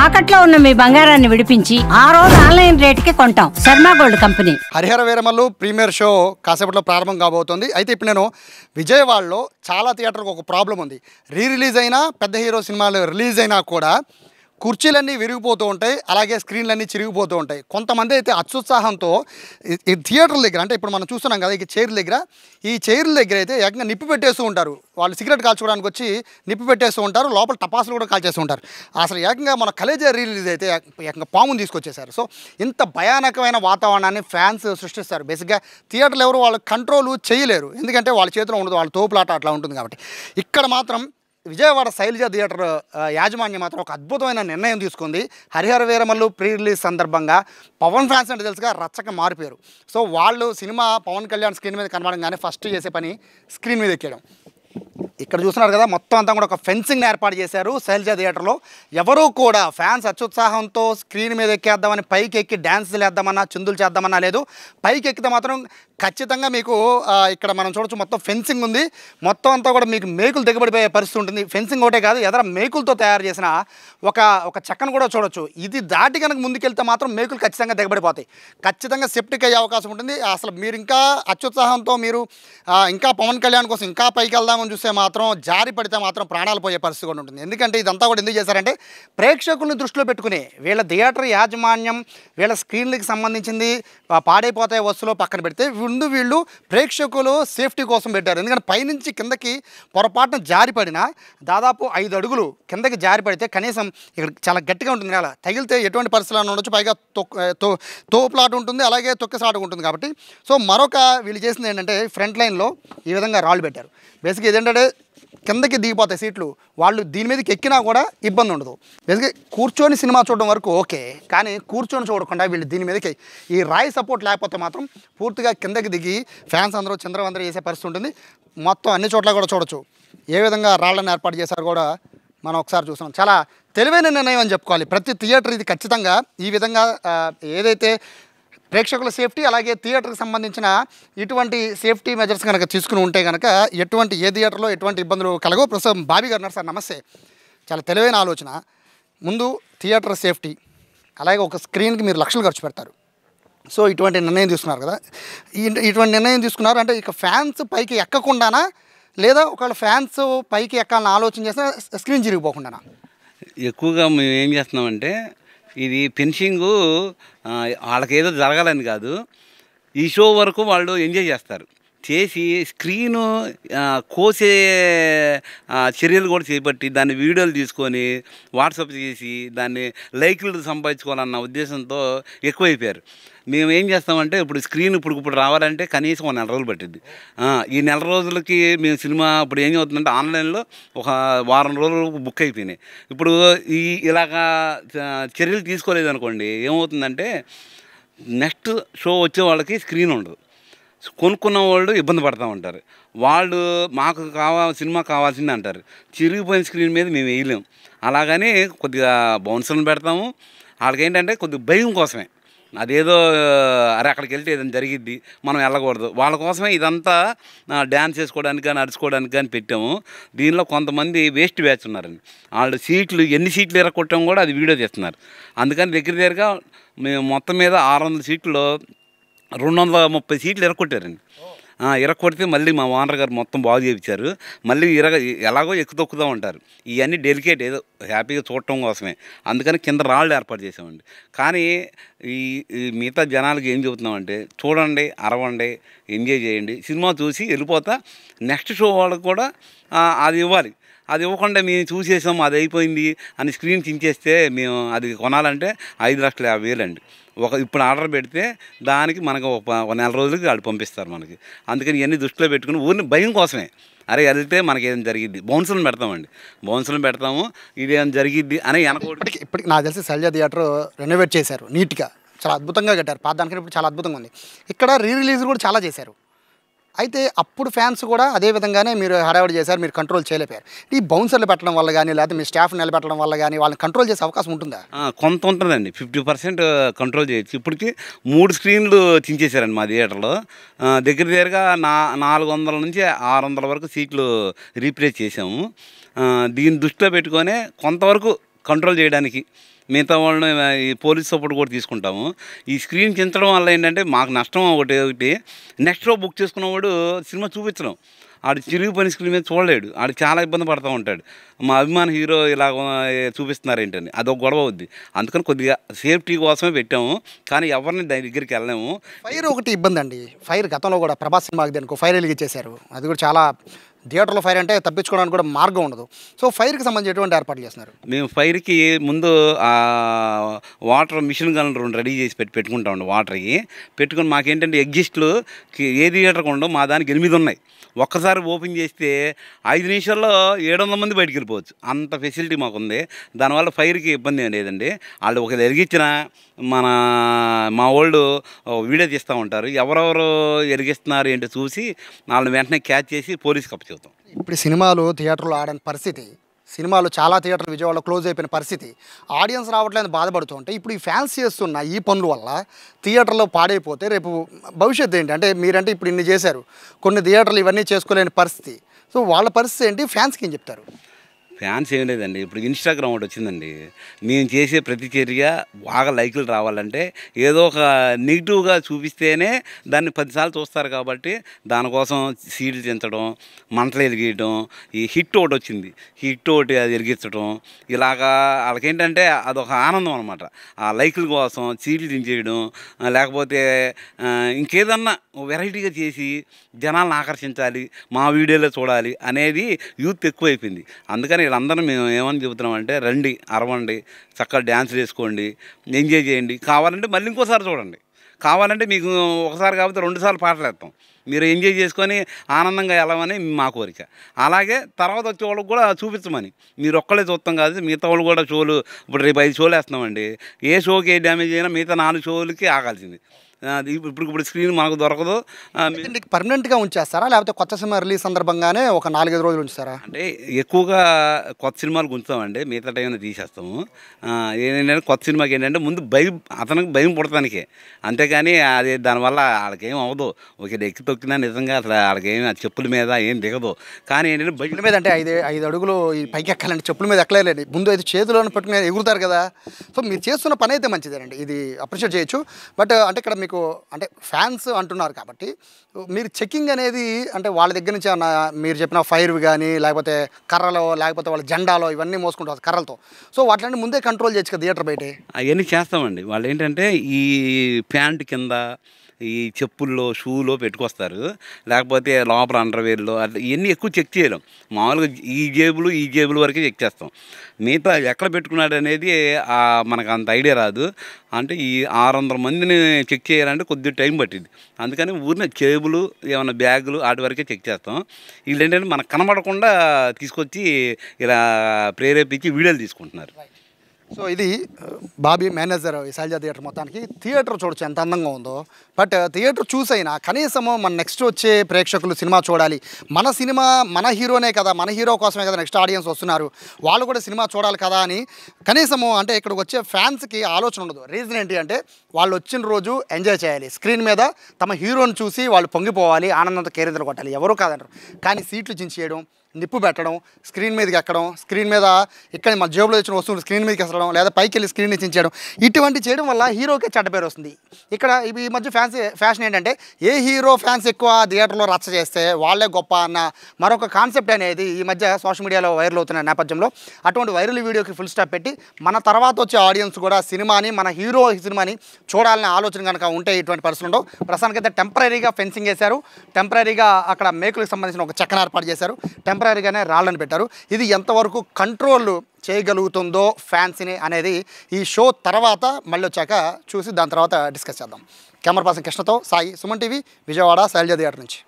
తాకట్లో ఉన్న మీ బంగారాన్ని విడిపించి ఆ రోజు ఆన్లైన్ రేటుకి కొంటాం. Sharma gold company. Harihara Veeramallu premiere show కాసేపట్లో ప్రారంభం కాబోతోంది. అయితే ఇప్పుడు నేను విజయవాడలో చాలా థియేటర్కి ఒక ప్రాబ్లం ఉంది. రిలీజ్ అయినా పెద్ద హీరో సినిమాలు రిలీజ్ అయినా కూడా కుర్చీలన్నీ విరిగిపోతూ ఉంటాయి, అలాగే స్క్రీన్లన్నీ చిరిగిపోతూ ఉంటాయి. కొంతమంది అయితే అత్యుత్సాహంతో ఈ థియేటర్ల దగ్గర, అంటే ఇప్పుడు మనం చూస్తున్నాం కదా ఈ చైర్ల దగ్గర, ఈ చైర్ల దగ్గర అయితే ఏకంగా నిప్పు పెట్టేస్తూ ఉంటారు. వాళ్ళు సిగరెట్ కాల్చుకోవడానికి వచ్చి నిప్పు పెట్టేస్తూ ఉంటారు, లోపల టపాసులు కూడా కాల్చేస్తూ ఉంటారు. అసలు ఏకంగా మన కలేజా రిలీజ్ అయితే ఏకంగా పాముని తీసుకొచ్చేసారు. సో ఇంత భయానకమైన వాతావరణాన్ని ఫ్యాన్స్ సృష్టిస్తారు. బేసిక్గా థియేటర్లు ఎవరు వాళ్ళు కంట్రోల్ చేయలేరు, ఎందుకంటే వాళ్ళ చేతిలో ఉండదు, వాళ్ళ తోపులాట అట్లా ఉంటుంది కాబట్టి. ఇక్కడ మాత్రం విజయవాడ శైలజ థియేటర్ యాజమాన్యం మాత్రం ఒక అద్భుతమైన నిర్ణయం తీసుకుంది. హరిహర వీరమల్లు ప్రీ రిలీజ్ సందర్భంగా పవన్ ఫ్యాన్స్ అంటే తెలుసుగా రచ్చక మారిపోయారు. సో వాళ్ళు సినిమా పవన్ కళ్యాణ్ స్క్రీన్ మీద కనబడంగానే ఫస్ట్ చేసే పని స్క్రీన్ మీద ఎక్కేయడం. ఇక్కడ చూస్తున్నారు కదా, మొత్తం అంతా కూడా ఒక ఫెన్సింగ్ని ఏర్పాటు చేశారు శైలజ థియేటర్లో. ఎవరూ కూడా ఫ్యాన్స్ అత్యుత్సాహంతో స్క్రీన్ మీద ఎక్కేద్దామని పైకి ఎక్కి డ్యాన్సులు వేద్దామన్నా చిందులు చేద్దామన్నా లేదు. పైకి ఎక్కితే మాత్రం ఖచ్చితంగా మీకు ఇక్కడ మనం చూడొచ్చు మొత్తం ఫెన్సింగ్ ఉంది. మొత్తం అంతా కూడా మీకు మేకులు దిగబడిపోయే పరిస్థితి ఉంటుంది. ఫెన్సింగ్ ఒకటే కాదు, ఎదర మేకులతో తయారు చేసిన ఒక చెక్కను కూడా చూడొచ్చు. ఇది దాటి కనుక ముందుకెళ్తే మాత్రం మేకులు ఖచ్చితంగా దిగబడిపోతాయి, ఖచ్చితంగా సెప్టిక్ అయ్యే అవకాశం ఉంటుంది. అసలు మీరు ఇంకా అత్యుత్సాహంతో మీరు ఇంకా పవన్ కళ్యాణ్ కోసం ఇంకా పైకి వెళ్దామని చూస్తే మాత్రం జారి పడితే మాత్రం ప్రాణాలు పోయే పరిస్థితి కూడా ఉంటుంది. ఎందుకంటే ఇదంతా కూడా ఎందుకు చేశారంటే ప్రేక్షకుల్ని దృష్టిలో పెట్టుకుని వీళ్ళ థియేటర్ యాజమాన్యం వీళ్ళ స్క్రీన్లకి సంబంధించింది పాడైపోతాయి వస్తువులో పక్కన పెడితే వీళ్ళు ప్రేక్షకులు సేఫ్టీ కోసం పెట్టారు. ఎందుకంటే పైనుంచి కిందకి పొరపాటున జారి పడినా దాదాపు 5 అడుగులు కిందకి జారి పడితే కనీసం ఇక్కడ చాలా గట్టిగా ఉంటుంది కదా, తగిలితే ఎటువంటి పరిస్థితుల్లో ఉండొచ్చు. పైగా తోపులాట ఉంటుంది, అలాగే తొక్కిసాట ఉంటుంది కాబట్టి. సో మరొక వీళ్ళు చేసింది ఏంటంటే ఫ్రంట్ లైన్లో ఈ విధంగా రాళ్ళు పెట్టారు. బేసిక్గా ఇదేంటంటే కిందకి దిగిపోతాయి సీట్లు, వాళ్ళు దీని మీదకి ఎక్కినా కూడా ఇబ్బంది ఉండదు. బేసిక్గా కూర్చొని సినిమా చూడడం వరకు ఓకే, కానీ కూర్చొని చూడకుండా వీళ్ళు దీని మీదకి ఈ రాయి సపోర్ట్ లేకపోతే మాత్రం పూర్తిగా కిందకి దిగి ఫ్యాన్స్ అందరూ చంద్రవందరూ చేసే పరిస్థితి ఉంటుంది. మొత్తం అన్ని చోట్ల కూడా చూడొచ్చు ఏ విధంగా రాళ్ళని ఏర్పాటు చేశారు కూడా మనం ఒకసారి చూస్తున్నాం. చాలా తెలివైన నిర్ణయం అని చెప్పుకోవాలి. ప్రతి థియేటర్ ఇది ఖచ్చితంగా ఈ విధంగా ఏదైతే ప్రేక్షకుల సేఫ్టీ అలాగే థియేటర్కి సంబంధించిన ఇటువంటి సేఫ్టీ మెజర్స్ కనుక తీసుకుని ఉంటే కనుక ఎటువంటి ఏ థియేటర్లో ఎటువంటి ఇబ్బందులు కలగో. ప్రస్తుతం బాబీ గారు ఉన్నారు. సార్ నమస్తే. చాలా తెలివైన ఆలోచన. ముందు థియేటర్ సేఫ్టీ, అలాగే ఒక స్క్రీన్కి మీరు లక్షలు ఖర్చు పెడతారు. సో ఇటువంటి నిర్ణయం తీసుకున్నారు కదా, ఇటువంటి నిర్ణయం తీసుకున్నారు అంటే ఇక ఫ్యాన్స్ పైకి ఎక్కకుండానా, లేదా ఒకవేళ ఫ్యాన్స్ పైకి ఎక్కాలని ఆలోచన చేస్తే స్క్రీన్ చిరిగిపోకుండానా? ఎక్కువగా మేము ఏం చేస్తున్నామంటే ఇది ఫెన్సింగు వాళ్ళకేదో జరగాలని కాదు, ఈ షో వరకు వాళ్ళు ఎంజాయ్ చేస్తారు చేసి స్క్రీను కోసే చర్యలు కూడా చేపట్టి దాన్ని వీడియోలు తీసుకొని వాట్సాప్ చేసి దాన్ని లైక్లు సంపాదించుకోవాలన్న ఉద్దేశంతో ఎక్కువైపోయారు. మేము ఏం చేస్తామంటే ఇప్పుడు స్క్రీన్ ఇప్పుడు రావాలంటే కనీసం 1 నెల రోజులు పట్టింది. ఈ నెల రోజులకి మేము సినిమా ఇప్పుడు ఏం అవుతుందంటే ఆన్లైన్లో ఒక వారం రోజులు బుక్ అయిపోయినాయి. ఇప్పుడు ఇలాగా చర్యలు తీసుకోలేదనుకోండి ఏమవుతుందంటే నెక్స్ట్ షో వచ్చే వాళ్ళకి స్క్రీన్ ఉండదు, కొనుక్కున్న వాళ్ళు ఇబ్బంది పడుతూ ఉంటారు. వాళ్ళు మాకు సినిమా కావాల్సింది అంటారు, చిరిగిపోయిన స్క్రీన్ మీద మేము వేయలేము. అలాగని కొద్దిగా బౌన్సర్లను పెడతాము. వాళ్ళకి ఏంటంటే కొద్దిగా భయం కోసమే, అదేదో అరే అక్కడికి వెళ్తే ఏదైనా జరిగిద్ది మనం వెళ్ళకూడదు, వాళ్ళ కోసమే ఇదంతా డ్యాన్స్ చేసుకోవడానికి కానీ నడుచుకోవడానికి కానీ పెట్టాము. దీనిలో కొంతమంది వేస్ట్ బ్యాచ్ ఉన్నారండి, వాళ్ళు సీట్లు ఎన్ని సీట్లు ఎరగొట్టాము కూడా అది వీడియో చేస్తున్నారు. అందుకని దగ్గరగా మేము మొత్తం మీద 600 సీట్లు 230 సీట్లు ఎరగొట్టారండి. ఇరగొడితే మళ్ళీ మా ఓనర్ గారు మొత్తం బాగు చేయించారు. మళ్ళీ ఎలాగో ఎక్కుతొక్కుతూ ఉంటారు. ఇవన్నీ డెలికేట్ ఏదో హ్యాపీగా చూడటం కోసమే, అందుకని కింద రాళ్ళు ఏర్పాటు చేసామండి. కానీ ఈ మిగతా జనాలకి ఏం చెబుతున్నామంటే చూడండి, అరవండి, ఎంజాయ్ చేయండి, సినిమా చూసి వెళ్ళిపోతా నెక్స్ట్ షో వాళ్ళకి కూడా అది ఇవ్వాలి. అది ఇవ్వకుండా మేము చూసేసాం అది అయిపోయింది అని స్క్రీన్ చించేస్తే మేము అది కొనాలంటే 5,50,000 అండి. ఇప్పుడు ఆర్డర్ పెడితే దానికి మనకు ఒక నెల రోజులకి వాళ్ళు పంపిస్తారు మనకి. అందుకని ఇవన్నీ దృష్టిలో పెట్టుకుని ఊరిని భయం కోసమే, అరే వెళ్తే మనకి ఏదైనా జరిగిద్ది బౌన్సులను పెడతామండి, బౌన్సులను పెడతాము ఇదేమైనా జరిగిద్ది అని ఇప్పటికి నాకు తెలిసి శైలజ థియేటర్ రెనోవేట్ చేశారు, నీట్గా చాలా అద్భుతంగా కట్టారు. పాదానికి ఇప్పుడు చాలా అద్భుతంగా ఉంది. ఇక్కడ రిలీజ్ కూడా చాలా చేశారు. అయితే అప్పుడు ఫ్యాన్స్ కూడా అదే విధంగానే మీరు హడావిడి చేశారు, మీరు కంట్రోల్ చేయలేకపోయారు. ఈ బౌన్సర్లు పెట్టడం వల్ల కానీ లేకపోతే మీ స్టాఫ్ నిలబెట్టడం వల్ల కానీ వాళ్ళని కంట్రోల్ చేసే అవకాశం ఉంటుందా? కొంత ఉంటుందండి, 50% కంట్రోల్ చేయొచ్చు. ఇప్పటికి 3 స్క్రీన్లు చించేశారండి మా థియేటర్లో. దగ్గరగా 400 నుంచి 600 వరకు సీట్లు రీప్లేస్ చేసాము. దీన్ని దృష్టిలో పెట్టుకొని కొంతవరకు కంట్రోల్ చేయడానికి. మిగతా వాళ్ళని ఈ పోలీస్ సపోర్ట్ కూడా తీసుకుంటాము. ఈ స్క్రీన్ చించడం వల్ల ఏంటంటే మాకు నష్టం ఒకటి నెక్స్ట్ షో బుక్ చేసుకున్నవాడు సినిమా చూపించడం, ఆడు చిరిగిపోయిన స్క్రీన్ మీద చూడలేడు, ఆడు చాలా ఇబ్బంది పడుతూ ఉంటాడు. మా అభిమాన హీరో ఇలా చూపిస్తున్నారు ఏంటని అదొక గొడవ అవుద్ది. అందుకని కొద్దిగా సేఫ్టీ కోసమే పెట్టాము, కానీ ఎవరిని దాని దగ్గరికి వెళ్ళలేము. ఫైర్ ఒకటి ఇబ్బంది అండి. ఫైర్ గతంలో కూడా ప్రభాస్ సినిమాకి దానికి ఫైర్ వెలిగించేశారు. అది కూడా చాలా థియేటర్లో ఫైర్ అంటే తప్పించుకోవడానికి కూడా మార్గం ఉండదు. సో ఫైర్కి సంబంధించి ఎటువంటి ఏర్పాట్లు చేస్తున్నారు? మేము ఫైర్కి ముందు వాటర్ మిషన్ గన్ 2 రెడీ చేసి పెట్టుకుంటామండి. వాటర్కి పెట్టుకుని మాకేంటంటే ఎగ్జిస్ట్లు ఏ థియేటర్కి ఉండవు, మా దానికి 8 ఉన్నాయి. ఒక్కసారి ఓపెన్ చేస్తే 5 నిమిషాల్లో 700 మంది బయటికి వెళ్ళిపోవచ్చు, అంత ఫెసిలిటీ మాకుంది. దానివల్ల ఫైర్కి ఇబ్బంది ఏం లేదండి. వాళ్ళు ఒక ఎరిగించిన మా వాళ్ళు వీడియో తీస్తూ ఉంటారు, ఎవరెవరు ఎరిగిస్తున్నారు ఏంటో చూసి వాళ్ళని వెంటనే క్యాచ్ చేసి పోలీస్కి అప్పచెబుతాం. ఇప్పుడు సినిమాలు థియేటర్లో ఆడని పరిస్థితి, సినిమాలు చాలా థియేటర్లు విజయవాడలో క్లోజ్ అయిపోయిన పరిస్థితి, ఆడియన్స్ రావట్లేదు బాధపడుతూ ఉంటే ఇప్పుడు ఈ ఫ్యాన్స్ చేస్తున్న ఈ పనుల వల్ల థియేటర్లో పాడైపోతే రేపు భవిష్యత్తు ఏంటి? అంటే మీరంటే ఇప్పుడు ఇన్ని చేశారు, కొన్ని థియేటర్లు ఇవన్నీ చేసుకోలేని పరిస్థితి. సో వాళ్ళ పరిస్థితి ఏంటి? ఫ్యాన్స్కి ఏం చెప్తారు? ఫ్యాన్స్ ఏం లేదండి, ఇప్పుడు ఇన్స్టాగ్రామ్ ఒకటి వచ్చిందండి. మేము చేసే ప్రతి చర్య బాగా లైకులు రావాలంటే ఏదో ఒక నెగిటివ్గా చూపిస్తేనే దాన్ని 10 సార్లు చూస్తారు. కాబట్టి దానికోసం సీడ్లు చించడం, మంటలు ఎరిగించడం, ఈ హిట్ ఒకటి వచ్చింది, హిట్ ఒకటి అది ఎరిగించడం, ఇలాగా వాళ్ళకేంటంటే అదొక ఆనందం అనమాట. ఆ లైకుల కోసం సీడ్లు చించేయడం, లేకపోతే ఇంకేదన్నా వెరైటీగా చేసి జనాలను ఆకర్షించాలి, మా వీడియోలో చూడాలి అనేది యూత్ ఎక్కువైపోయింది. అందుకని వీళ్ళందరూ మేము ఏమని చెబుతున్నామంటే రండి, అరవండి, చక్కగా డ్యాన్స్ వేసుకోండి, ఎంజాయ్ చేయండి. కావాలంటే మళ్ళీ ఇంకోసారి చూడండి, కావాలంటే మీకు ఒకసారి కాకపోతే 2 సార్లు పాటలు వేస్తాం, మీరు ఎంజాయ్ చేసుకొని ఆనందంగా వెళ్ళమని మా కోరిక. అలాగే తర్వాత వచ్చే వాళ్ళకి కూడా చూపించమని, మీరు ఒక్కళ్ళే చూస్తాం కాదు, మిగతా వాళ్ళు కూడా షోలు ఇప్పుడు రేపు 5 షోలు వేస్తున్నామండి. ఏ షోకి ఏ డ్యామేజ్ అయినా మిగతా 4 షోలకి ఆగాల్సింది. ఇప్పుడు స్క్రీన్ మనకు దొరకదు. పర్మనెంట్గా ఉంచేస్తారా, లేకపోతే కొత్త సినిమా రిలీజ్ సందర్భంగానే ఒక 4-5 రోజులు ఉంచుతారా? అంటే ఎక్కువగా కొత్త సినిమాలు ఉంచుతామండి, మిగతా టైం తీసేస్తాము. ఏంటంటే కొత్త సినిమాకి ఏంటంటే ముందు అతనికి భయం పుడతానికే, అంతేకాని అది దానివల్ల వాళ్ళకేం అవ్వదు. ఒక ఎక్కి తొక్కినా నిజంగా అసలు వాళ్ళకేం చెప్పుల మీద ఏం దిగదు. కానీ ఏంటంటే బయట మీద అంటే 5 అడుగులు ఈ పైకి ఎక్కాలంటే చెప్పుల మీద ఎక్కలేండి, ముందు అయితే చేతిలోనే పట్టుకుని ఎగురుతారు కదా. సో మీరు చేస్తున్న పని అయితే మంచిదేనండి, ఇది అప్రిషియేట్ చేయొచ్చు. బట్ అంటే ఇక్కడ మీకు అంటే ఫ్యాన్స్ అంటున్నారు కాబట్టి మీరు చెకింగ్ అనేది అంటే వాళ్ళ దగ్గర నుంచి మీరు చెప్పిన ఫైర్ కానీ లేకపోతే కర్రలో లేకపోతే వాళ్ళ జెండాలో ఇవన్నీ మోసుకుంటారు కర్రలతో, సో వాటిని ముందే కంట్రోల్ చేయొచ్చు కదా థియేటర్ బయట? అవన్నీ చేస్తామండి. వాళ్ళు ఏంటంటే ఈ ప్యాంట్ కింద ఈ చెప్పుల్లో షూలో పెట్టుకొస్తారు, లేకపోతే లోపల అండర్వేర్లో అట్లా ఇవన్నీ ఎక్కువ చెక్ చేయలేం. మామూలుగా ఈ జేబులు వరకే చెక్ చేస్తాం. మిగతా ఎక్కడ పెట్టుకున్నాడు అనేది మనకు అంత ఐడియా రాదు. అంటే ఈ 600 మందిని చెక్ చేయాలంటే కొద్దిగా టైం పట్టింది. అందుకని ఊరిన జేబులు ఏమైనా బ్యాగులు వాటి వరకే చెక్ చేస్తాం. వీళ్ళు ఏంటంటే మనకు కనబడకుండా తీసుకొచ్చి ఇలా ప్రేరేపించి వీడియోలు తీసుకుంటున్నారు. సో ఇది బాబీ మేనేజర్ ఈ శైలజ థియేటర్. మొత్తానికి థియేటర్ చూడొచ్చు ఎంత అందంగా ఉందో, బట్ థియేటర్ చూసైనా కనీసము మన నెక్స్ట్ వచ్చే ప్రేక్షకులు సినిమా చూడాలి, మన సినిమా మన హీరోనే కదా, మన హీరో కోసమే కదా నెక్స్ట్ ఆడియన్స్ వస్తున్నారు, వాళ్ళు కూడా సినిమా చూడాలి కదా అని కనీసము అంటే ఇక్కడికి వచ్చే ఫ్యాన్స్కి ఆలోచన ఉండదు. రీజన్ ఏంటి అంటే వాళ్ళు వచ్చిన రోజు ఎంజాయ్ చేయాలి, స్క్రీన్ మీద తమ హీరోని చూసి వాళ్ళు పొంగిపోవాలి, ఆనందంతో కేరింతలు కొట్టాలి, ఎవరు కాదంటారు. కానీ సీట్లు చించేయడం, నిప్పు పెట్టడం, స్క్రీన్ మీదకి ఎక్కడం, స్క్రీన్ మీద ఇక్కడ మన జేబులో వచ్చిన వస్తువులు స్క్రీన్ మీదకి ఎక్కడం, లేదా పైకి వెళ్ళి స్క్రీన్ చించడం, ఇటువంటి చేయడం వల్ల హీరోకే చెడ్డ పేరు వస్తుంది. ఇక్కడ ఈ మధ్య ఫ్యాషన్ ఏంటంటే ఏ హీరో ఫ్యాన్స్ ఎక్కువ థియేటర్లో రచ్చ చేస్తే వాళ్ళే గొప్ప అన్న మరొక కాన్సెప్ట్ అనేది ఈ మధ్య సోషల్ మీడియాలో వైరల్ అవుతున్న నేపథ్యంలో అటువంటి వైరల్ వీడియోకి ఫుల్ స్టాప్ పెట్టి మన తర్వాత వచ్చే ఆడియన్స్ కూడా సినిమాని మన హీరో సినిమాని చూడాలనే ఆలోచన కనుక ఉంటే ఇటువంటి పరిస్థితులు ఉండవు. ప్రస్తుతానికైతే టెంపరీగా ఫెన్సింగ్ వేశారు, టెంపరీగా అక్కడ మేకులకు సంబంధించిన ఒక చెక్కను ఏర్పాటు చేశారు, టెంపరీగానే రాళ్ళని పెట్టారు. ఇది ఎంతవరకు కంట్రోల్ చేయగలుగుతుందో ఫ్యాన్స్ని అనేది ఈ షో తర్వాత మళ్ళీ వచ్చాక చూసి దాని తర్వాత డిస్కస్ చేద్దాం. కెమెరా పర్సన్ కృష్ణతో సాయి, సుమన్ టీవీ, విజయవాడ, శైలజ థియేటర్ నుంచి.